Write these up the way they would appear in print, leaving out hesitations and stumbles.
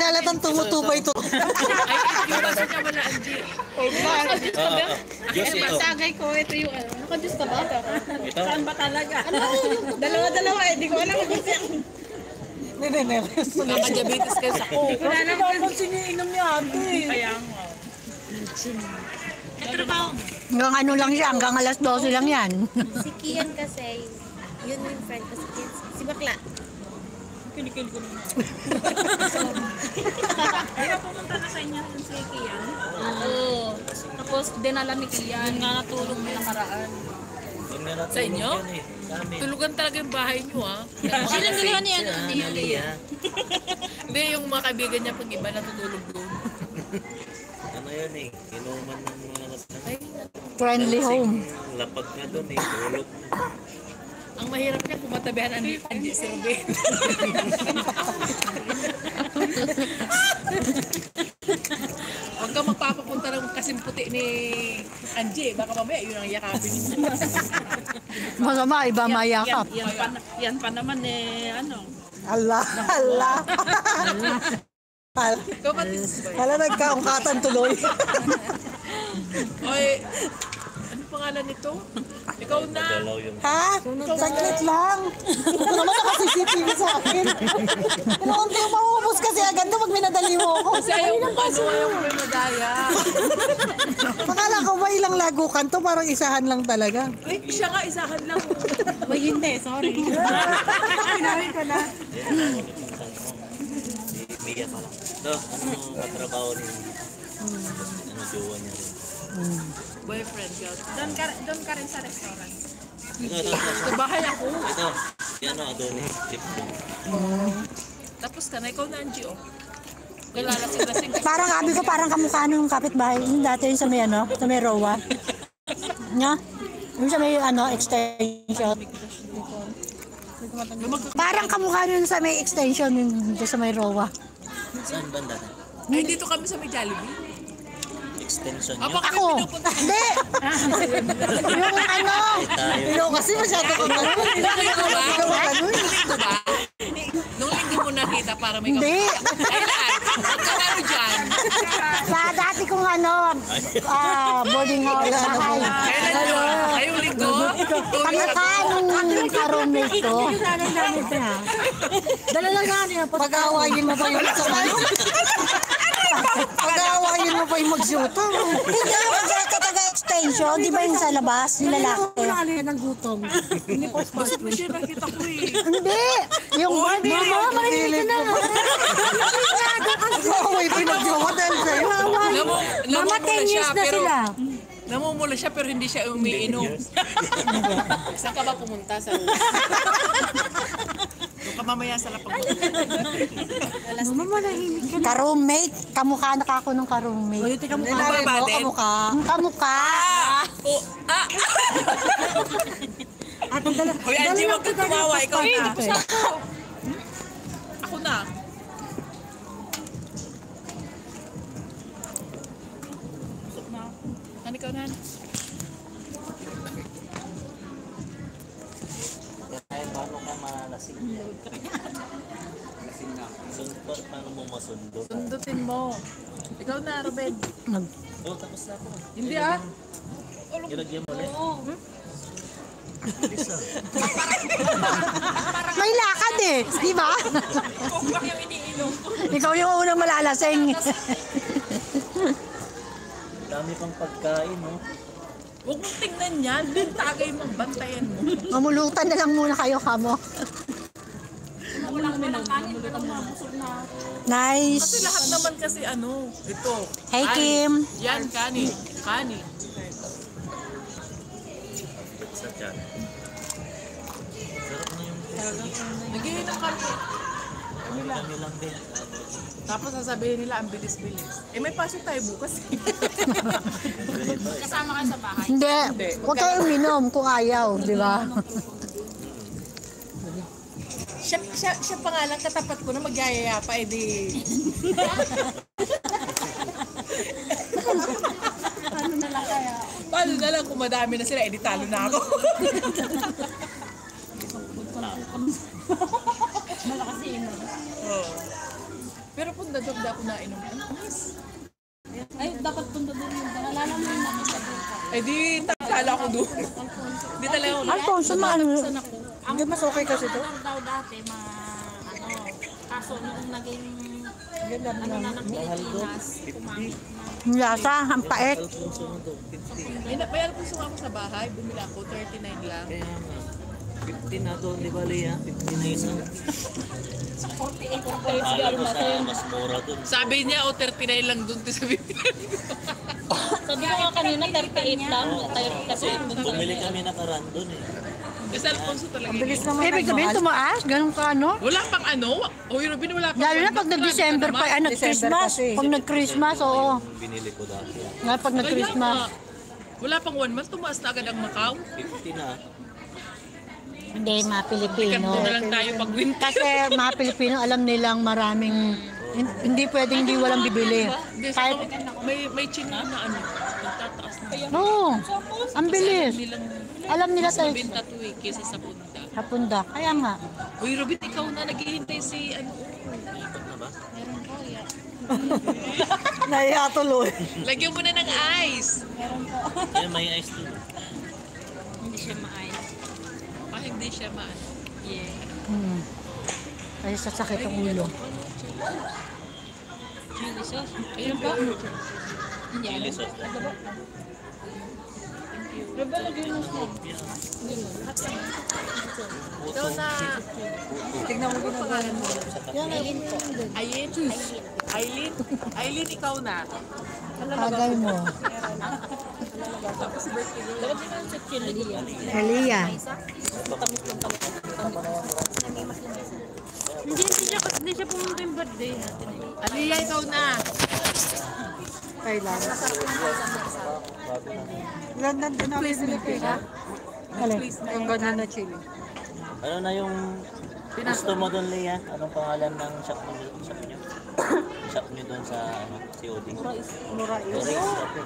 halatang tumutubay ito. Ay, yung basa niya wala, Angie. Diyos ito. Tagay ko, ito yung ano. Nakadiyos ka ba? Ito. Saan ba talaga? Dalawa-dalawa eh, di ko alam kung saan. Maka-diabetes kayo sa ko. Hindi ko na alam kung Siniinom niya ate. kaya nga. Hanggang ano lang siya, hanggang alas 12 lang yan. Si Kian kasi, yun yung friend ko si Kian. Si Bakla. Kinikil ko naman. Ay, pumunta na sa inyo yung si Kian. Oo. Tapos dinala ni Kian. Yung nga natulog mo nakaraan. Sa inyo? Tulugan talaga yung bahay niyo ah. Sino nila niya? Hindi, yung mga kaibigan niya pag iba natutulog doon. Ano yan eh, inuman ng mga kasama. Friendly home. Lapag na doon eh, tulog. Ang mahirap niya kung matabihan ang Angie si Ruben. Huwag ka magpapapunta ng kasing puti ni Angie. Baka mamaya yun ang yakapin niyo. Masama, iba mayakap. Yan pa naman eh, ano. Allah, Allah. Ikaw matis. Hala, nagkaungkatan tuloy. Oy, ano pangalan nito? Ikaw na. Dalaw yung Ha? Saglit lang. Ito naman nakasisipin sa akin. Pero unti yung maubos kasi agad na pag minadali mo ako. Kasi ayaw ko may madaya. Akala ko ba ilang lagukan to? Parang isahan lang talaga. Ay, siya nga, isahan lang. May hindi, sorry. Pinawin ko na. si Mia pa lang. Ito, ano katrabaho niya? Ano jowa niya rin? Boyfriend, girl. Doon ka rin sa restaurant. Ito. Sa bahay ako. Ito, yan o, Adonis. Chip doon. Tapos ka na, ikaw na Angie, oh. Kailalasing-lasing ka. Parang abi ko, parang kamukha nung kapitbahay. Yung dati yung sa may ano, sa may rowa. Nya? Yung sa may ano, extension. Parang kamukha nun sa may extension, yung sa may rowa. Saan banda? Ay, dito kami sa may Jollibee. Extension Ah, niyo? baka Ako! may pinupunta. Hindi! Yung ano! Yung kasi masyado kang ano. Linggo ba? Nung linggo mo nakita para may Hindi! Kailan? Magkakano dyan? Sa dati kong ano, boarding house. Bahay. Kailan yun? Ngayong linggo? Kamukha nung ka-roommate ko. Dala lang natin. Pag-aawayin mo ba yung Pag-aawayin mo ba yung mag-shoota? Hindi, magkakataga-extension. Di ba yung sa labas, yung lalaki? Ano yan ang gutom? Hindi po Basta pa siya nakita ko eh. Hindi! Yung mama, marinig ka na. Aaway pa yung nag-hotel sa'yo. Mama, 10 years na sila. Namumula siya pero hindi siya umiinom. Saan ka ba pumunta sa Doon ka mamaya sa lapag. Mama, manahimik ka. Ka-roommate. Kamukha na ako nung ka-roommate. O, yung kamukha. Kamukha ba din? Kamukha. Kamukha. Oh, ah! Hoy, Angie, wag kang tumawa. Ikaw na. Ako na. Ano ikaw na? Kahit paano ka malasing? Paano mo masundo? Sundutin mo. Ikaw na, Ruben. Oh, tapos na ako. Hindi ah. Ilagyan mo ulit. May lakad eh. Di ba? Ikaw yung unang malalasing. Dami pang pagkain, no? Huwag mong tingnan yan. Din tagay mong bantayan mo. Mamulutan na lang muna kayo, kamo. Nice. Kasi lahat naman kasi ano, ito. Hey, Kim. Yan, kanin. Kanin. Sa tiyan. Sarap na yung Nagiinom kami. kami lang din. Tapos sasabihin nila ang bilis-bilis. Eh may pasok tayo bukas. Kasama ka sa bahay. Hindi. Huwag kayong minom kung ayaw, di ba? siya pa nga lang katapat ko na magyayaya pa, edi. Paano na lang kung madami na sila, edi talo na ako. Malakas yun. Oh. Pero punta doon ako nainom. Ay, dapat punta doon yun. Nalala mo yung nakita doon. Eh di, takala ko doon. Di talaga ako. Alfonso, maano? Hindi mas okay kasi to. Ang daw dati, kaso nung naging, ano na ng Pilipinas, kumamit na. Yung lasa, ang pait. May alpuso ako sa bahay, bumila ako, 39 lang. Kaya nga. 15 na doon, di ba, Lea? 50 na isa. 48 ang Akala ko sa mas mura doon. Sabi niya, 39 lang doon. Sabi Sabi ko nga kanina, 38 lang. 38 doon. Bumili kami nakaraan doon eh. Kasi Alfonso talaga. Ibig sabihin, tumaas? Ganun ka, ano? Wala pang ano. Uy, Robin, wala pang. Lalo na pag nag-December pa, nag-Christmas. Pag nag-Christmas, oo. Yung binili ko dati. Nga pag nag-Christmas. Wala pang 1 month, tumaas na agad ang Macau. 50 na. Hindi, mga Ikat Pilipino. doon na lang tayo pag winter. Kasi mga Pilipino, alam nilang maraming, hindi pwedeng hindi walang bibili. Hindi, Kahit, may china na ano. Nagtataas na. oo, ang bilis. Nilang Alam nila tayo binta to eh, kesa sa punta. sa punda. Kaya nga. Uy, Robin, ikaw na naghihintay si ano. Ikot na ba? Naiya tuloy. Lagyan mo na ng ice. Kaya may ice doon. Hindi siya maayos. Hindi siya maano. Hmm. Kasi sasakit ang ulo. Chili sauce. Ayun pa. Chili sauce lang. Ikaw na. Tignan mo Ano pangalan mo? Aileen po. Aileen. Aileen. Aileen, ikaw na. Agay mo. Tapos birthday girl. Dapat din ang sa chili. Elia. Hindi siya pumunta yung birthday natin. Aliyah, ikaw na. Kailan? London din ako Pilipina. Alin? Yung gano'n na chili. Ano na yung gusto mo doon, Lea? Anong pangalan ng shop niyo? Shop niyo doon sa COD? Morais. Morais. Okay.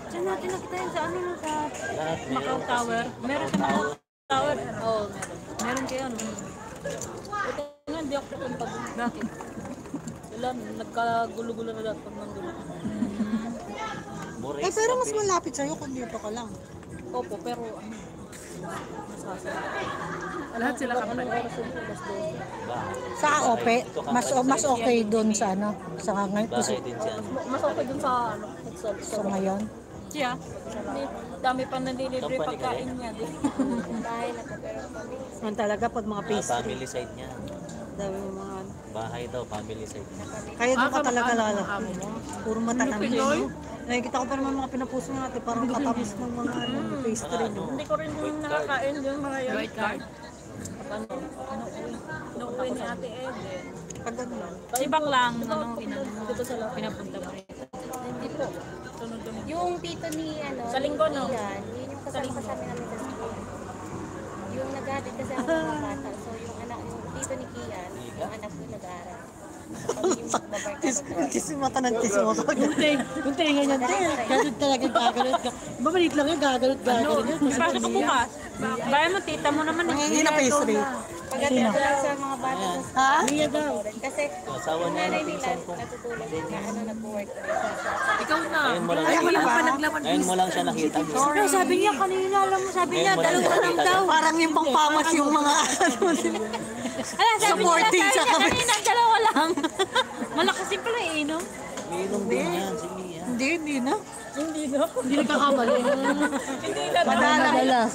Diyan natin nakita yun sa ano sa Lahat Macau Tower. Meron sa Macau Tower. Oo, meron. Meron kayo ano. Ito nga, hindi ako pupunta doon. Bakit? Wala, nagkagulo-gulo na lahat pag nandun ako. Morais. Eh, pero mas malapit sa'yo kung dito ka lang. Opo, pero ano, masasaya. Lahat sila Anong kapatid. oras yun? Alas 12. Sa Ope, mas okay doon sa ano, sa ngayon. Bahay din siya. Mas okay dun sa ano, So ngayon. siya. Dami pa nanilibre Company ka pagkain rin? niya. Di. Bahay na to, pero kami. Yan talaga pag mga Family side niya. Dami mo mga ano. Bahay daw, family side niya. Kaya doon ka talaga lalo. Amo mo. Puro matatamsin, no? Nakikita ko pa naman mga pinapuso natin, parang katapos ng mga ano, pastry, no? Hindi ko rin nakakain yung mga yan. White card. Nauwi ni Ate Eden. Pag ano lang. Ibang lang, ano, pinapunta mo rin. Hindi po. Yung tito ni, ano, Sa linggo, no? Ian, yun yung kasama namin sa school. Yung naghatid kasi ako ng mga bata. So, yung anak, yung tito ni Kian, yung anak ko nag-aaral. Kami yung babarkada. Kisimata ng kisimoto. Yung tinga niyan, ganun talaga gagalot ka. Babalik lang yung gagalot. Pasok ko bukas. Gaya mo, tita mo naman. Hindi na pastry. Pagdating ko lang sa mga bata sa school. Ha? Kasi, Asawa niya nanay na nila pinsan ko. natutulog na ano, nag-work. Ikaw na. Ngayon mo lang ngayon mo lang siya nakita niyo. Pero sabi niya kanina, alam mo, sabi niya, Ngayon mo lang dalawa lang nakita daw. niyo. Parang yung pangpamas yung mga ano. Supporting siya kami. Kanina, dalawa lang. Malakas din pala inom. Umiinom din yan, si Mia. Hindi na. Hindi nagkakamali. Madalas.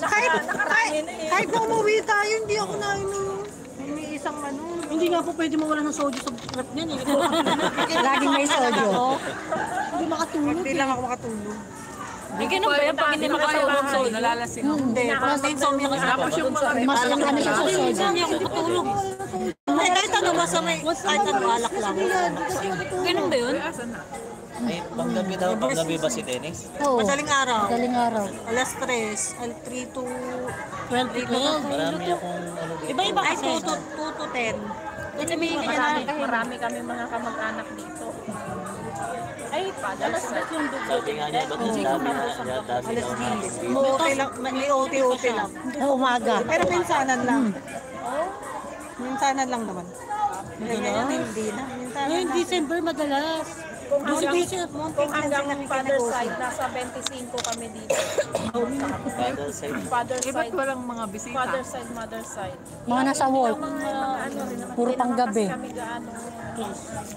Kahit na umuwi tayo, hindi ako nainom. May isang ano. Hindi nga po pwede mawala ng soju sa trap niyan eh. Laging may soju. Hindi makatulog. Hindi lang ako makatulog. Hindi ganun ba yan? Pag hindi makasawag sa Nalalasing ako. Hindi. Parang insomnia kasi ako. Tapos yung mga Mas ano siya sa soju. Hindi ako matulog. Kahit ano basta may, kahit ano alak lang. Ganun ba yun? Ay, panggabi daw, panggabi ba si Dennis? Oo. Madaling araw. Madaling araw. Alas 3. 3 to 12. Marami akong ano dito. Iba-iba Ay, kasi. 2 to 10. Kasi may marami kami mga kamag-anak dito. Ay, padalas yung dugo. Sabi nga niya, ba't ang dami na dati daw na Okay lang, may OT lang. Umaga. Pero minsanan lang. Minsanan lang naman. Ngayon, hindi na. Ngayon, December madalas. Kung hanggang father side, nasa 25 kami dito. Father side. Father Eh, ba't side, walang mga bisita? father side, mother side. Mga nasa work. Mga ano rin naman. Puro hindi naman panggabi. kasi kami gaano.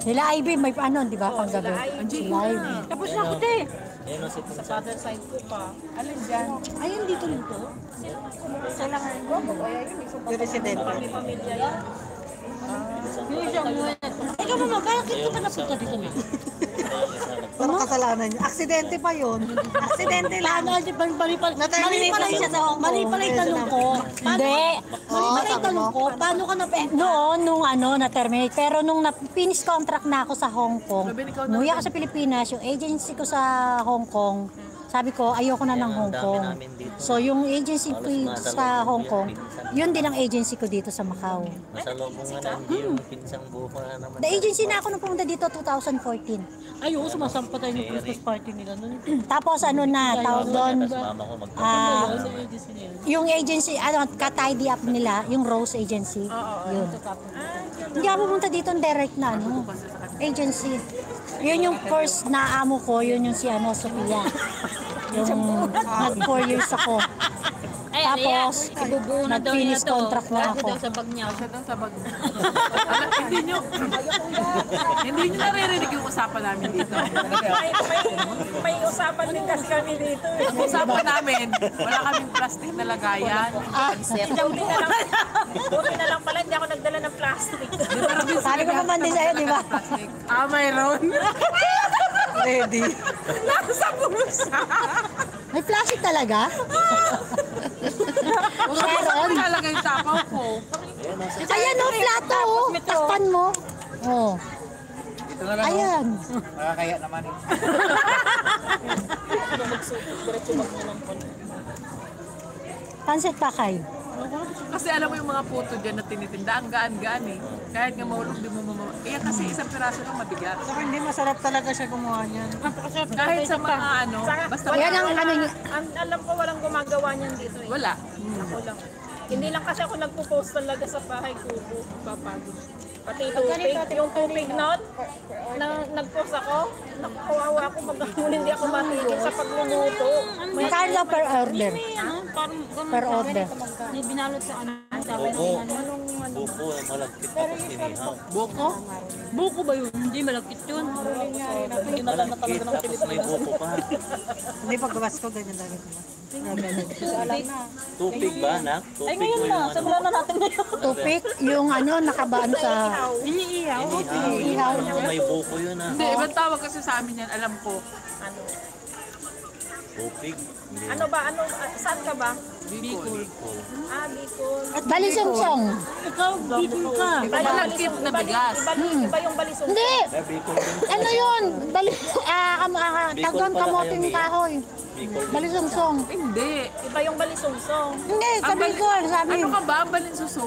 Nila Ivy, may ano, di ba? Panggabi. Sila Ivy. Tapos na ako, te. Ayun o si Sa Pinsan. father side ko pa. Alin dyan? Ayun, dito nito. Kami pamilya yan. Ikaw mama, bakit ka napunta dito na? Ano kasalanan niya? Aksidente pa yun. Aksidente lang. Mali pala siya sa Hong Kong. Mali pala yung tanong ko. Hindi. Mali pala yung tanong ko. Paano ka na Noon, nung na-terminate. Pero nung finish contract na ako sa Hong Kong, umuwi ako sa Pilipinas, yung agency ko sa Hong Kong, sabi ko, ayoko na ng Hong Kong. So, yung agency ko sa Hong Kong, yun din ang agency ko dito sa Macau. Masalubong nga yung pinsang buko na naman. The agency na ako nung pumunta dito 2014. Ay, oo, sumasampa tayo ng Christmas party nila nun. Tapos ano na, tawag doon, Tapos mama ko yung agency, ka-tidy up nila, yung Rose Agency, yun. Hindi ako pumunta dito direct na agency. Yun yung first na amo ko, yun yung si Sophia. Yung nag 4 years ako. Tapos, nag-finish contract na ako. Sa bag niya. Siya daw sa bag. Hindi nyo naririnig yung usapan namin dito. May usapan din kasi kami dito. Ang usapan namin, wala kaming plastic na lagayan. Buti na lang pala, hindi ako nagdala ng plastic. Sabi ko naman din sa'yo, di ba? Plastic. Mayroon. Ready. Nasa bulsa. May plastic talaga? Meron. Talaga yung tapaw ko. Ayan o, plato o. Takpan mo. Oh. Ayan. Nakakaya naman eh. Pansit pakay. Kasi alam mo yung mga puto dyan na tinitinda, ang gaan-gaan eh. Kahit nga mahulog, di mo mama. Eh kasi isang piraso lang mabigat. Saka hindi masarap talaga siya gumawa niyan. Kahit sa mga ano, basta Yan ang ano niya. Alam ko walang gumagawa niyan dito eh. wala. Ako lang. Hindi lang kasi ako nagpo-post talaga sa bahay kubo. Papagod. Pati tubig, yung tubig nun, nag-post ako, nakawawa ako pag hindi ako matigil sa pagluluto. Magkano per order? Per order. May binalot sa ano. buko na malagkit tapos inihaw. Buko? Buko ba yun? Hindi, malakit yun. Malagkit tapos may buko pa. Hindi paggawas ko, ganyan talaga. Tupig ba, nak? Ay, Tupig ngayon mo na. yung ano. Samulan na natin ngayon. Tupik, yung nakabaan sa... Iniiyaw. Inihaw. May buko yun ah. Hindi, ibang tawag kasi sa amin yan, alam ko. Tupig. Hindi. Ano ba? Saan ka ba? Bicol. Bicol. Balisungsong. Ikaw, bicol ka. Malagkit na bigas. Iba yung balisong. Hindi! Bicol din. Ano yun? Tagdoon kamoting kahoy. Bicol din. Balisungsong. Hindi. Iba yung balisungsong. Hindi, sabi ko, sabi. Ano ka ba? Balin suso?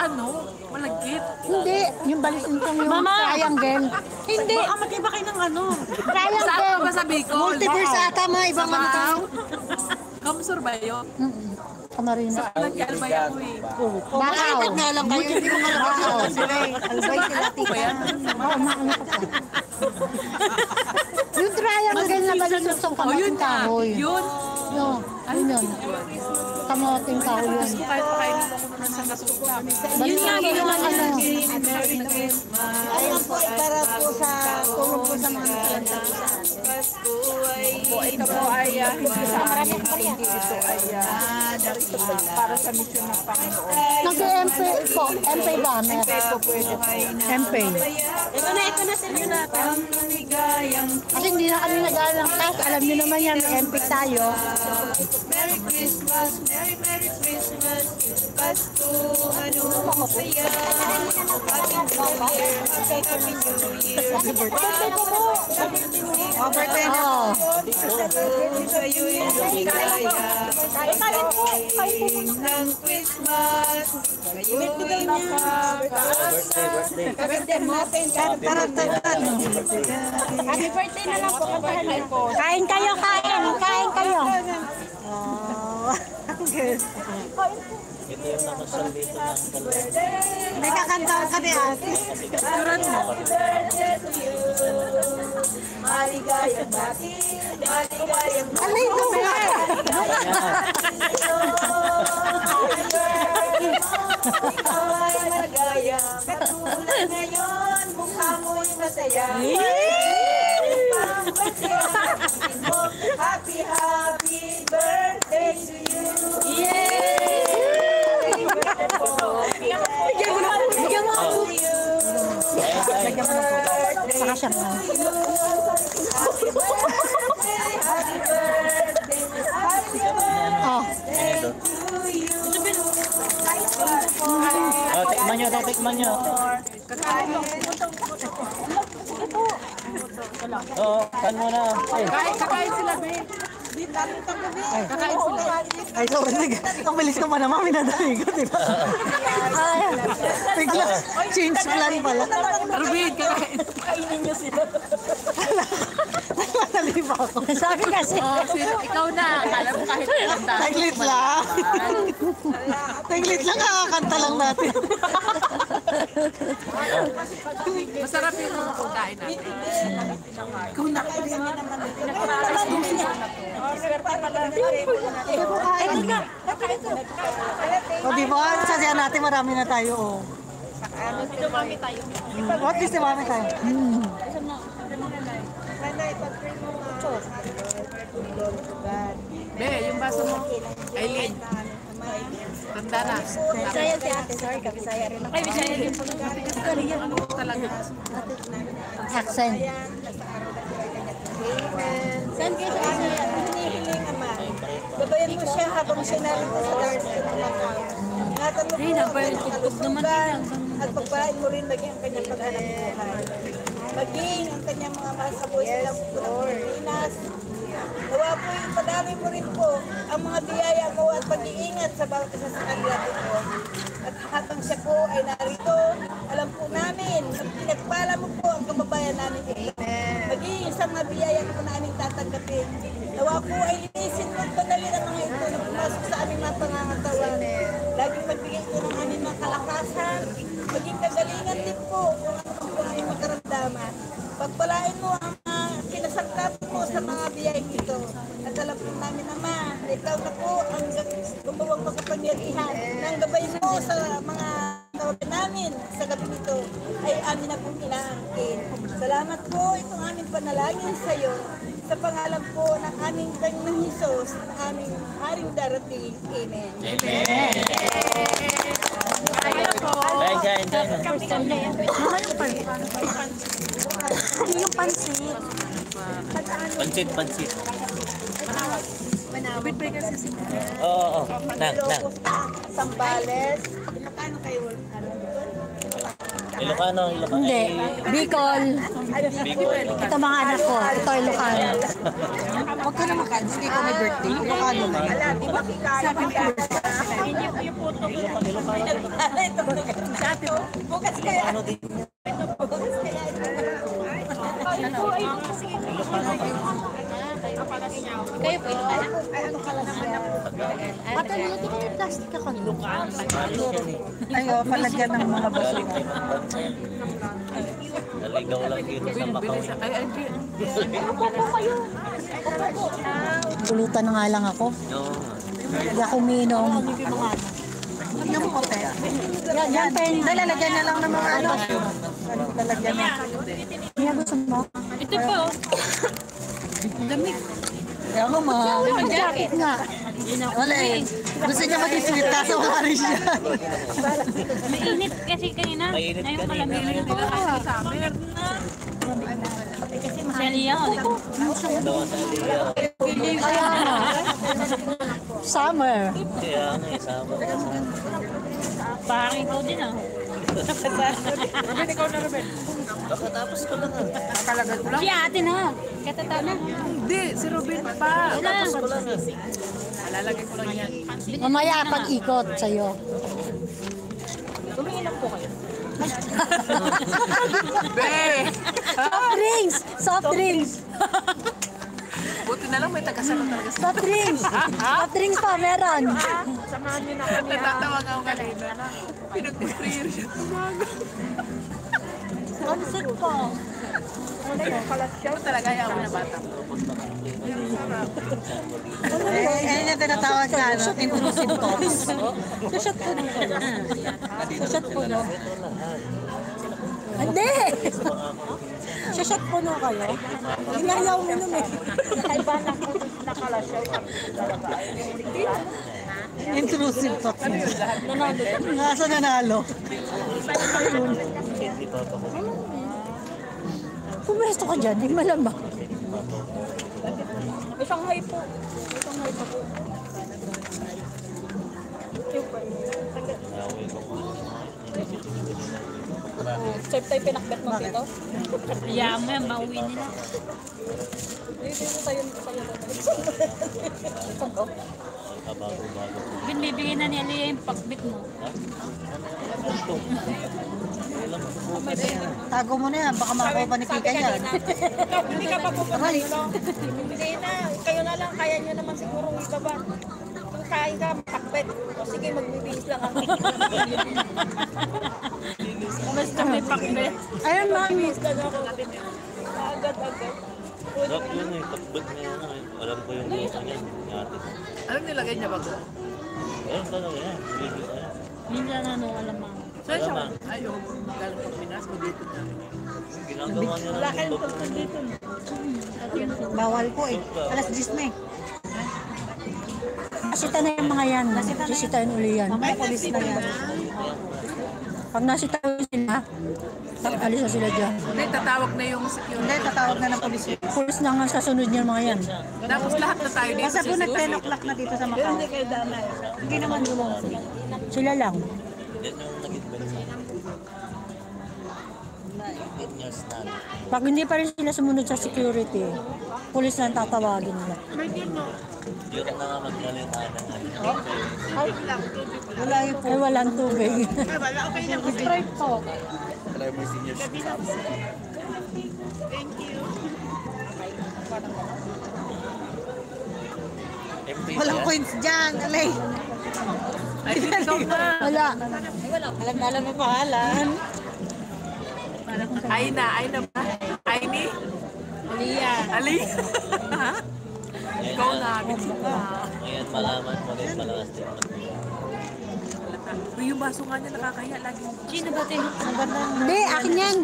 Ano? Malagkit? Hindi, yung balisungsong yung Mama! triangle. Hindi, Baka mag-iba kayo ng ano. Saan ka triangle. ba sa Bicol? Multiverse ata, mga ibang ano to. Kamusor ba yun? Kamarina. Nag-albay ako eh. Bakaw. Nga lang kayo, hindi mo nga bakaw. Albay sila tita. Oo, maano ka pa. Yung triangle na balisungsong kamoting kahoy. Yun. Yun. Kamoting kahoy yun. Kahit pakainin mo ko naman sa kasuko namin. Balisungsong yung ano. Ayun po, para po sa tulong po sa mga nakalanda. Ito po ay hindi ito ay para sa misyon ng Panginoon. Nag-MP po. MP ba? Ito pwede po. MP. Ito na, sir. Yun na. Kasi hindi na kami nag-aalang class. Alam niyo naman yan, may MP tayo. Merry Christmas, Merry Merry Christmas, Pastuhan mo saya, Happy New Year, Happy New Year, Happy birthday. Oo. sa'yo'y ligaya, pagdating ng Christmas, kayo'y Happy birthday na lang po. Kain kayo, kain. Kain kayo. Oh. Ito yung namasal dito ng Kalye. May kakanta ka ni ate. Turan mo. Maligayang bati, maligayang Ano ito? ikaw ay magaya. Katulad ngayon, mukha mo'y masaya. Happy, happy birthday to you. Happy birthday po. Bigyan mo ako. Bigyan mo ako. Saka siya nga. Happy birthday, happy birthday, happy birthday Oh. to you. Oh, tikman nyo, tikman nyo. Oo, kan mo na. Kakain sila, be. Kakain sila. Ay, sorry. Ang bilis ko pa naman. Minadali ko, di ba? Ay, bigla. Change plan pala. Rubin, kakain. Nagmadali pa ako. Sabi kasi. Ikaw na. Alam mo kahit ilang dahil. Taglit lang. Taglit lang, kakakanta lang natin. Masarap yung mga pagkain natin. O, di ba? Sasaya natin, marami na tayo, o. At least, marami tayo. Be, yung baso mo. Aileen. Tanda na. Bisaya si ate, sorry ka, Bisaya rin ako. Ay, Bisaya din po. Ano talaga? Accent. Saan kayo sa Bisaya? Hinihiling Ama, gabayan mo siya habang siya narito sa darsa ng mga natanong mo ang kanyang kalusugan at pagpain mo rin maging ang kanyang paghanap buhay. Maging ang kanyang mga masaboy sa lampo ng Pilipinas. Nawa po yung padami mo rin po ang mga biyaya mo at pag-iingat sa bawat isa sa kanila po. At habang siya po ay narito, alam po namin na pinagpala mo po ang kababayan namin ito. Maging isang mga biyaya po na aming tatanggapin. Nawa po ay linisin mo at banalin ang mga ito na pumasok sa aming mga pangangatawan. Laging magbigay ko ng aming mga kalakasan. Maging kagalingan din po kung ano po ang aming makaramdaman. Pagpalain mo ang kinasangkap mo sa mga biyayang ito. At alam po namin naman, na ikaw na po ang gumawang makapangyarihan ng gabay mo sa mga kawalan namin sa gabi nito ay amin na pong inaangkin. Salamat po itong aming panalangin sa iyo sa pangalan po ng aming Panginoong Hesus, ng aming haring darating. Amen. Ay, dyan, dyan. Yung pansit. Pansit, pansit. Oo, nang. Sambales. Magkano kayo? Ilocano. Hindi. Bicol. Bicol. Ito mga anak ko. Ito Ilocano. Huwag ka na makain. Hindi ko may birthday. Ilocano na. Di ba kikaya bukas kaya. Bukas kaya. Kayo po, Ate, nilagyan ko yung plastic ka kanina. Ay, palagyan ng mga basura. Naligaw lang dito sa Macau. Ay, Angie. Pulutan na nga lang ako. Oo. Hindi ako uminom. Tingnan mo kape. Yan, pen. Lalagyan na lang ng mga ano. Lalagyan na. Kaya gusto mo? Ito po. Kaya ako jacket nga. Wala eh. Gusto niya mag-sweet kaso wala rin siya. Mainit kasi kanina. Mainit Ngayon kanina. malamig. Kasi masali ako. Doon sa Liga. Kaya nga. Summer. Kaya nga, isama. Parang ikaw din ah. Kakatapos ko lang. Si ate na. Katata na. Hindi, si Rubin pa. Wala. Lalagay ko lang yan. Mamaya pag-ikot sa'yo. Be! Soft drinks! Soft drinks! Buti na lang may tagasalo talaga sa Soft drinks! Soft drinks pa, meron! Samahan niyo na kami. Natatawag ako kanina. Pinag-prayer siya. Concert po! Siya talaga yawa na bata. Yan yung tinatawag na, no? Intrusive thoughts. Shot po no kayo. Shot po no. Hindi! Shot po no kayo. Hindi lang yaw minum eh. Intrusive thoughts. Nasa nanalo. Pumesto ka dyan, hindi malamang. Isang hay po. Isang hay po. Safe tayo pinakbet mo dito. Kaya mo yan, mauwi nila. Dito mo tayo Binibigyan na ni Aliyah yung pakbit mo. Tago mo na yan, baka makakuha pa ni Kika yan. Hindi ka pa pupunta dito. Hindi na. Kayo na lang. Kaya nyo naman siguro ibaba. Kung kaya ka, pakbet. O sige, magbibihis lang ako. Basta may pakbit. Ayun, mami. Bihis lang ako. Agad-agad. Dok, yun eh, takbot na yan. Alam ko yung isa niyan. Alam nilagay niya bago? Ayun talaga yan. Bigil na yan. Minsan ano, alam mo. Saan siya? Ay, oh, galing pag Pinas o dito na. Ginagawa niya lang yung dok. Bawal po eh. Alas 10 na eh. Nasita na yung mga yan. Sisitahin uli yan. Mamaya polis na yan. Pag nasita sila, alis na sila dyan. Hindi, tatawag na yung security. Hindi, tatawag na ng polis. Polis na nga sa sunod niyan mga yan. Tapos lahat na tayo dito. Basta po nag-10 o'clock na dito sa Macau. Hindi naman dumong sila lang. Yan yung nag-invent sa akin. 10 years na. Pag hindi pa rin sila sumunod sa security, polis na ang tatawagin nila. Yun na nga maglalita ng ano. Wala yung po. Ay, walang tubig. Sprite po. Walang coins dyan, alay. Ay, ikaw na. Wala. Alam na alam mo pangalan. Ay na ba? Ay ni? Aliyah. Ali? Ha? Ikaw na. Ngayon malaman mo rin malakas din. Uy, yung baso nga niya nakakaya lagi. Sino ba tayo? Hindi, akin yan.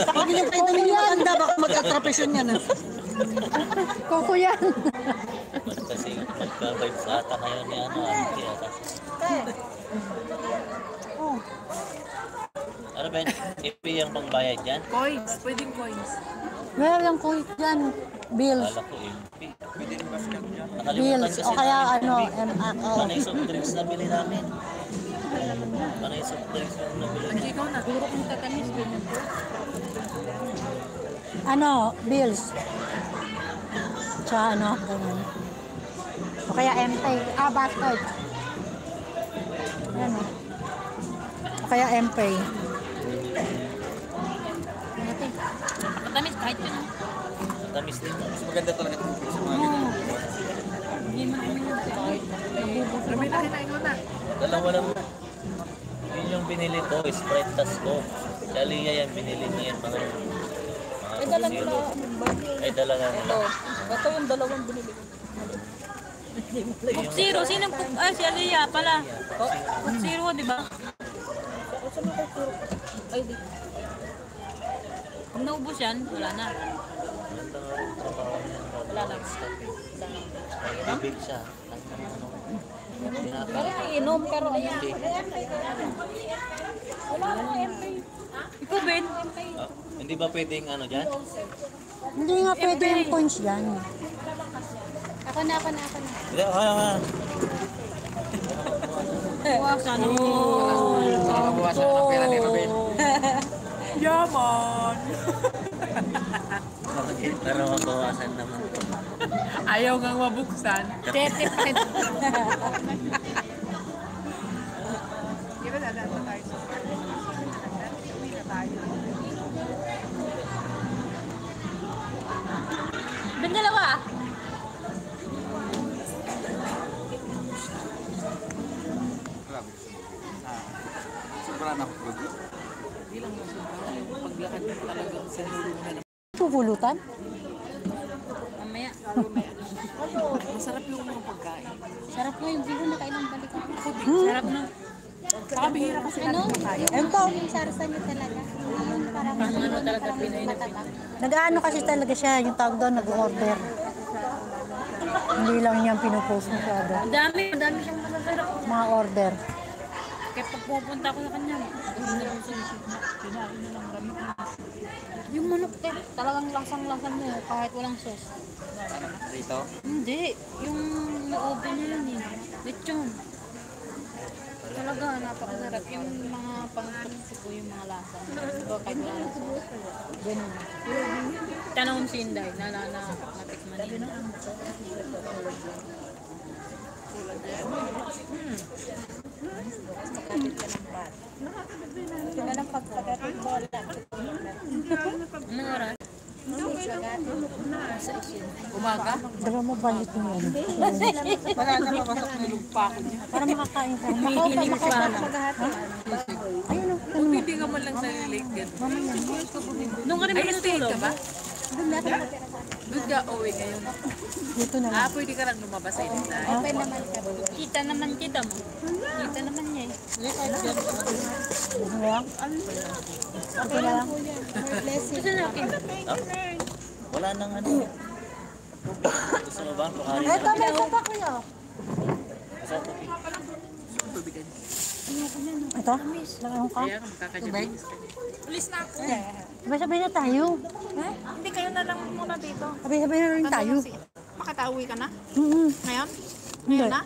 Akin yung pwede nyo maganda, baka mag-attrapisyon yan. Koko yan. Kasi magka-vibes ata kayo ni ano, Arki ata. Ano ba yun? Ipi yung pangbayad dyan? Coins. Pwedeng coins. Meron lang coins dyan. Bills. Kala ko MP. Bills. O kaya ano, MRO. Panay soft drinks na bili namin. Panay soft drinks na nabili. Angie, ikaw na. Puro kong tatamis. Ano, bills. Tsaka ano, ganun. O kaya MPay. Bastard. Ano. O kaya MPay. Tatamis kahit yun. Tamis din. Mas maganda talaga ito sa mga Hindi man kami Sabi na kinain ko na. Dalawa lang. Yun yung binili ko, Sprite tas ko. Si Aliyah yan, binili niya yan mga Dala nila. ay dala na nila. Ito yung dalawang binili ko. Cook Zero. Sinong cook? Ay, si Aliyah pala. Cook Zero, di ba? Ay, di. Kung naubos yan, wala na. Wala lang. Bibig siya. Pero inom, pero ayan. Wala na MP. Ikaw, Ben? Ah, hindi ba pwedeng ano dyan? Hindi nga pwede yung coins dyan. Ako na. Hindi, kaya. Sana. mabawasan ang pera ni Robin. Yaman! Pero mabawasan naman. Ayaw nga mabuksan. 30%. Di ba lalata tayo sa uwi na tayo. Kami dalawa. Sobra na. Hindi lang yung paglakad mo talagang sa lulungan. Pupulutan? Mamaya. Masarap yung mga pagkain. Sarap mo yung bigo na kailang balik ako. Sarap na. Nakabihira kasi Ano? Ito. Yung sarsa niyo talaga. Yung parang Ano talaga Pinoy na matatak. Nag-ano kasi talaga siya, yung tawag doon, nag-order. Hindi lang niya pinupost masyado. Ang dami siyang masasarap. Mga order. Kaya pag pupunta ako sa kanya, yung manok talagang lasang-lasang mo kahit walang sauce. Rito? Hindi, yung na-oven niya yun eh. Lechon. Talaga, napakasarap. Yung mga pang-tuko yung mga lasa. Diba kahit walang sauce. Ganun. Tanong si Inday, natikman niya. Sila lang pagkagatin mo lang. Anong oras? Umaga? Dala mo balik mo yan. Wala na mapasok na lugpa ko niya. Para makakain ka. Humihiling pa na. Ayun o. Kung hindi ka man lang nalilate yan. Doon ka rin Ay, ba stay natulog? ka ba? Doon ka uwi ngayon. Dito na lang. Pwede ka lang lumabas sa initay. Open naman ka. Kita naman kita mo. Kita naman niya eh. Ano lang? Okay na lang. Gusto natin. Wala nang ano. Gusto mo ba? Pakari na. Ito, may isa pa kuya. Sa tubig. Tubigan. Ito? Nakahong ka? Kaya makakadyabinis ka niya. Ulis na ako. Sabay-sabay na tayo. Hindi kayo na lang muna dito. Sabay-sabay na rin tayo. Makatauwi ka na? Ngayon? Hindi. Na?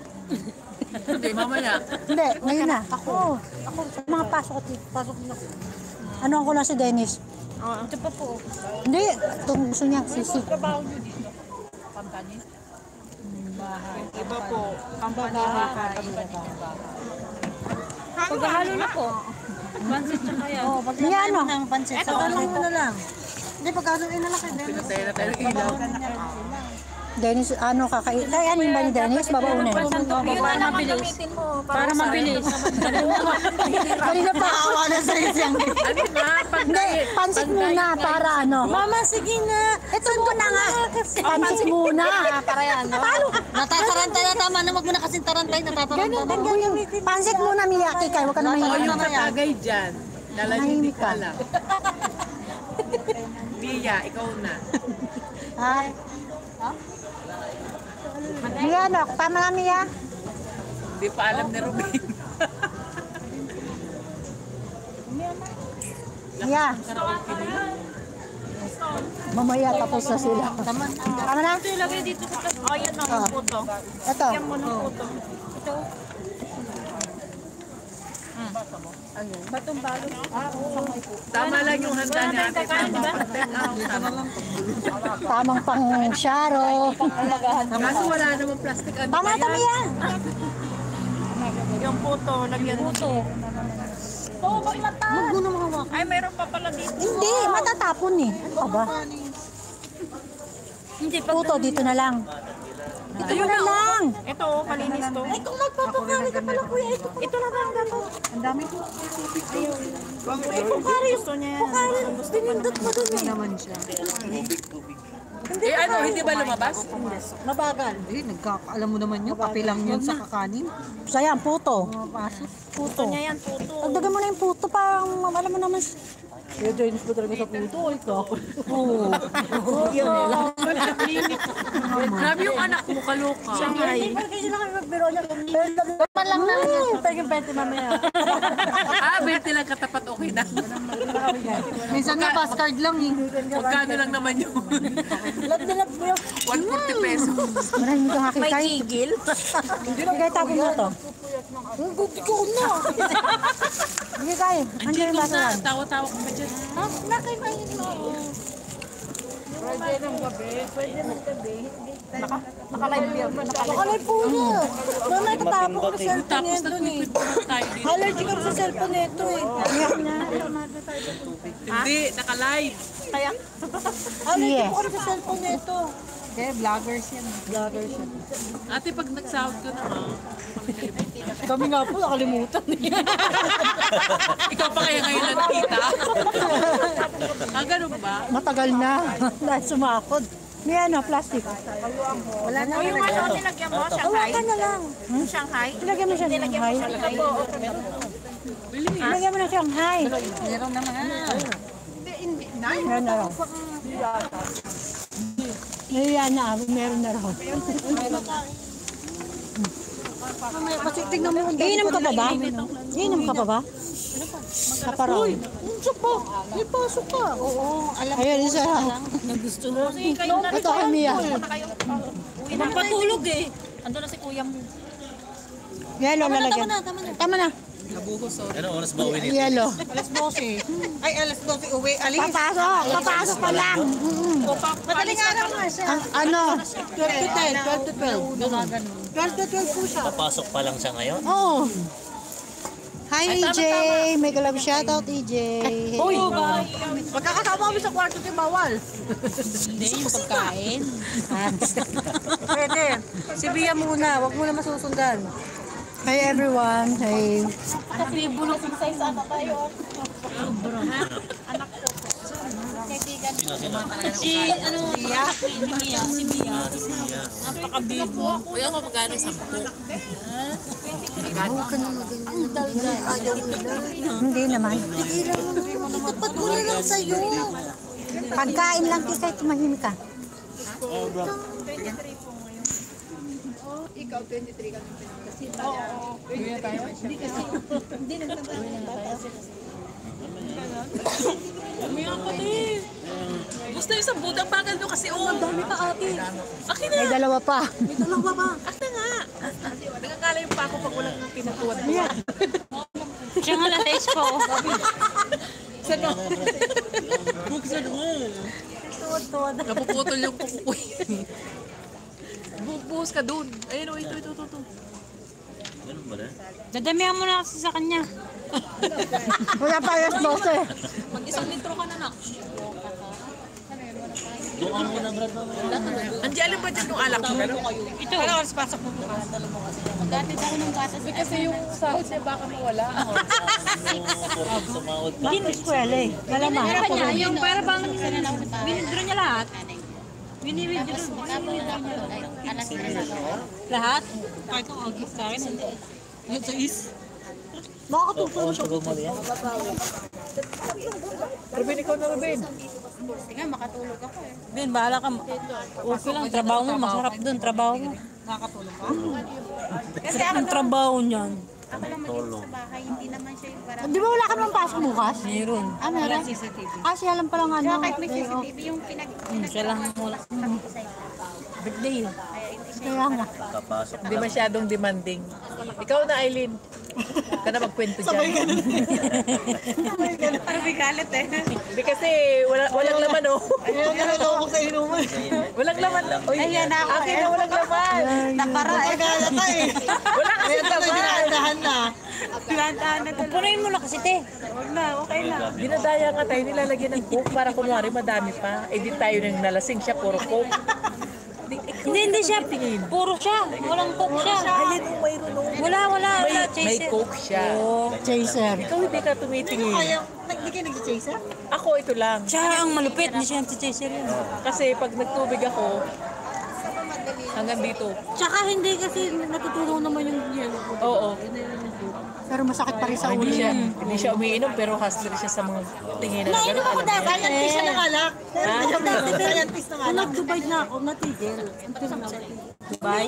Hindi, mamaya. Hindi, ngayon na. Ako. Mga pasok at pasok na. Ano ako lang si Dennis? Ito pa po. Hindi, itong gusto niya, sisi. Iba po. Company bahay. Paghahalo na po. Pansit tsaka yan. May ano? Ito, ano mo na lang. Hindi, pagkano inalaki din. Pinatay na tayo ng ilaw. Dennis, ano kakain? Kaya ano ba ni Dennis? Babaunin. Para mabilis. Para mabilis. Kanina pa awa na sa isang. Ano na? Hindi, pansit muna para ano. Mama, sige na. Ito muna nga. Pansit muna. Para yan, no? Natatarantay na tama na wag mo na kasing tarantay. Natatarantay na. Pansit muna, Miyaki. Kaya huwag ka na O mahilig. yung katagay dyan. Lalagyan ka lang. Mia, ikaw na. Ha? Mia, no? Tama na, Mia. Hindi pa alam ni Ruben. Mia. Mamaya tapos na sila. Tama na? Ilagay dito sa plastic. Oh, yan ang puto. Ito. Yan mo ng puto. Ito. Batong balot. Tama lang yung handa niya ate. Tama. Tamang pang syaro. Kaso wala namang plastic. Ano Tama ba na, yan? Mia. Yung puto, lagyan mo. Puto. Oo, bakit mata? Huwag mo na mahawak. Ay, mayroon pa pala dito. Hindi, matatapon eh. Ano ka ba? Hindi pa. Puto, dito na lang. Dito na lang. Ito, malinis to. Ay, kung magpapakari ka pala, kuya. Ito na lang dito. Ang dami ko. Ay, pukari. Gusto niya yan. Pinindot mo dun eh. Eh ano, hindi ba lumabas? Mabagal. Eh, alam mo naman yun, kape lang yun sa kakanin. Sayang, puto. Puto. Niya yan, puto. Pagdagan mo na yung puto, parang alam mo naman. Eh, Dennis ba talaga sa puto? Ay, kako. Oo. Grabe yung anak mo, kaloka. Ay, kasi sila kami magbiro niya. Pero lang na. Pwede 20 mamaya. 20 lang katapat, okay na. Minsan nga, pass card lang eh. Magkano lang naman yun? Love na love mo yun. 140 pesos. Maraming kang hakikay. May tigil. Hindi na kaya tapon mo to. Ang guti ko na. Hindi kaya. Andiyan yung baso lang. Tawa-tawa ka pa dyan. Nakaimayin mo. Nakalive yan. Nakalay po niya. Mamaya katapon ko sa cellphone Tapos nito eh. nagpipid pa tayo dito. Allergic ako sa cellphone nito eh. Iyak na. Hindi, naka-live. Kaya? Allergic ako sa cellphone nito. Kaya vloggers yan. Vloggers siya. Ate, pag nagsahod ka na Kami nga po, nakalimutan. ikaw pa kaya ngayon nakita? Ganun ba? Matagal na. Dahil sumakot. May ano, plastic. Wala na. O yung ano, nilagyan mo, Shanghai? Hawakan na lang. Shanghai? Ilagyan mo siya ng Shanghai. Ilagyan mo ng Shanghai. Meron naman. Meron na raw. Ayan na, meron na raw. Kasi tignan mo. Iinom ka pa ba? Iinom ka pa ba? Kaparaw. Pasok pa. May pasok ka. Oo. Ayan, isa. Nagusto mo. Ito kay Mia. Magpatulog eh. Ando na si kuya mo. Yellow lalagyan. Tama na. Anong oras ba uwi nito? Yellow. Alas 12. Ay, alas 12 uwi. Alis. Papasok. Papasok pa lang. Madaling araw nga siya. Ano? 12 to 10. 12 to 12. 12 to 12 po siya. Papasok pa lang siya ngayon? Oo. Hi, EJ. May galab shoutout, EJ. Uy! Magkakasama kami sa kwarto tayo, bawal. Hindi yung pagkain. Pwede. Si Bia muna. Huwag muna masusundan. Hi, everyone. Hi. Kasi bulok sa size ano tayo. Si ano, si Mia. Napakabibo. Kuya ko magkano 10. Hindi naman. Tapat mo na lang sa'yo. Pagkain lang kahit tumahimik ka. Ikaw, 23 ka. Umiyak ka din. Gusto yung isang budang bagal doon kasi ang dami pa ate. Akin na. May dalawa pa. May dalawa pa. Akin na nga. Nagkakala yung pa ako pag walang pinatuwad mo. Siya nga na-taste ko. Saan o? Buksan mo. Napuputol yung kukukoy. Bubuhos ka doon. Ayun o, ito. Ganun ba na? Dadamihan mo na kasi sa kanya. Wala pa alas 12. Mag-1 litro ka na na. Doon ka muna, Brad. Andiyan, alam ba dyan yung alak mo? Ito. Wala oras pasok mo. Dati daw ng gatas. Kasi yung sahod niya baka mawala. Sumahod pa. Hindi na eskwela eh. Malamang. Meron niya, yung para bang winidro niya lahat. Winidro. Alas 3 na lang. Lahat? Kahit kung agis sa akin. Yung sa is. Makakatulog siya. Siguro mo yan. Ruben, ikaw na Ruben. Sige, makatulog ako eh. Ben, bahala ka. Okay lang, trabaho mo. Masarap dun, trabaho mo. Kasi Ang trabaho niyan. ako lang mag-isa sa bahay, hindi naman siya yung parang... Di ba wala ka naman pasok bukas? Meron. Ah, meron? Ah, siya lang palang ano. Kaya kahit may CCTV, yung Siya lang wala. Birthday. Kaya nga. Kapasok. Hindi masyadong demanding. Ikaw na, Aileen. Ka na magkwento dyan. Parang may galit eh. Hindi kasi walang laman, oh. Ayun, nalalaw ko sa inuman. Walang laman. Uy, Ayan na ako. akin na walang laman. Nakara eh. Pagkala ka eh. Wala kasi Ayun na, laman. dinadahan na. Pinantaan na talaga. Punuin mo na kasi, te. Huwag na, okay na. Dinadaya nga tayo, nilalagyan ng coke para kunwari madami pa. Eh di tayo nang nalasing siya, puro coke. Hindi siya. Puro siya. Walang coke siya. Ayun, oh, mayroon, oh. Wala. May Chaser. coke siya. Chaser. Ikaw hindi ka tumitingin. Hindi kayo nag-chaser? Ako, ito lang. Siya ang malupit. Hindi siya chaser yun. Kasi pag nagtubig ako, hanggang dito. Tsaka hindi kasi natutulong naman yung yellow. Oo. Pero masakit pa rin sa ulo Hindi siya, yan. hindi siya umiinom pero hustler siya sa mga tinginan. Ganun, alam mo. Scientist siya ng alak. Scientist ng Kung alak. nag-Dubai na ako, natigil. Dubai.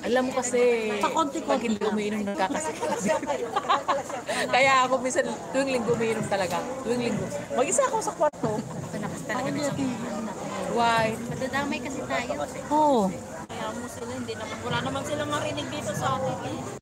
Alam mo kasi, Sa konti-konti pag hindi umiinom, nagkakasakit. Kaya ako minsan, tuwing linggo umiinom talaga. Tuwing linggo. Mag-isa ako sa kwarto. Why? Madadamay kasi tayo. Oo. Kaya mo sila, hindi naman. Wala naman silang marinig dito sa atin.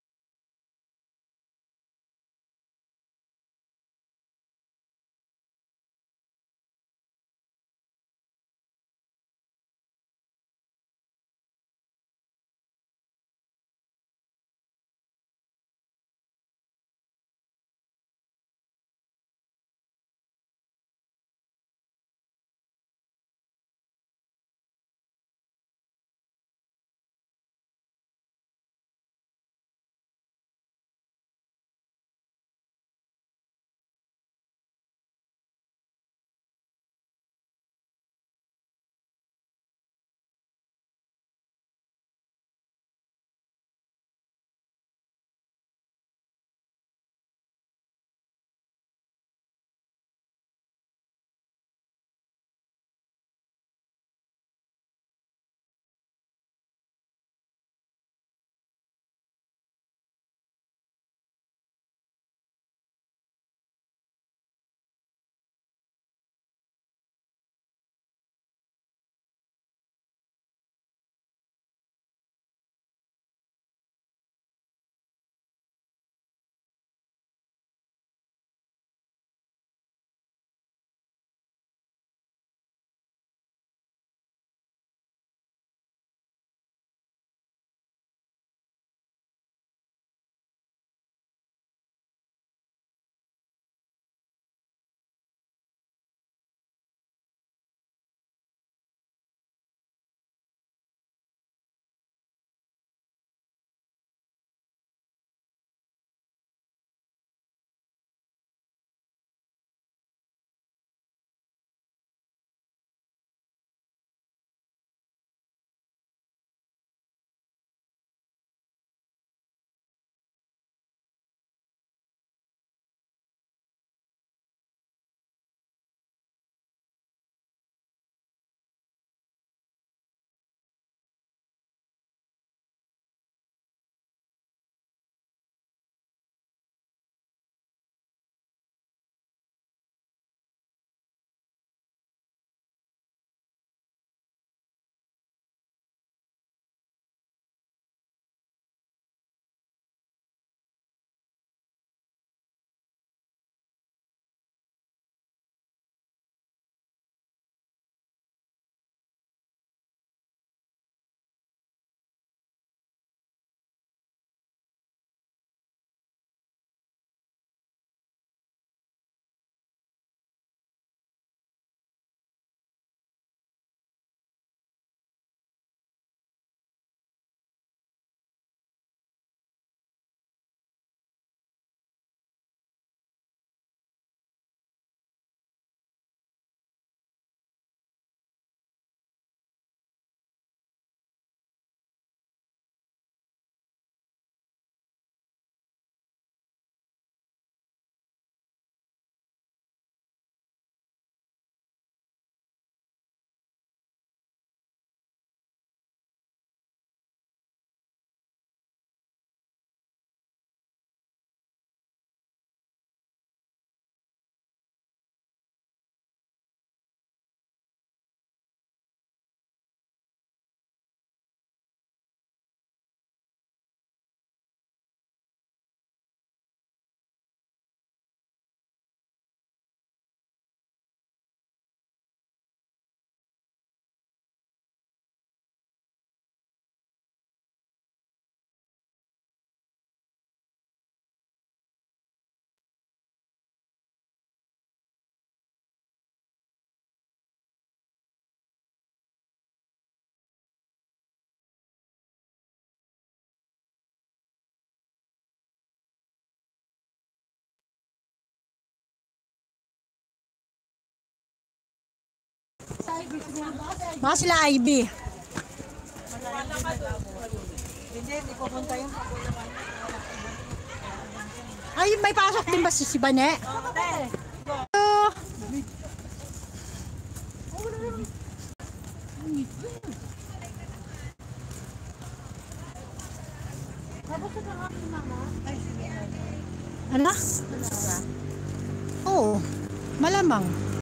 Baka sila Ivy. Hindi pupunta yun. Ay, may pasok din ba si Bane? Hello. Ano? Oo, malamang.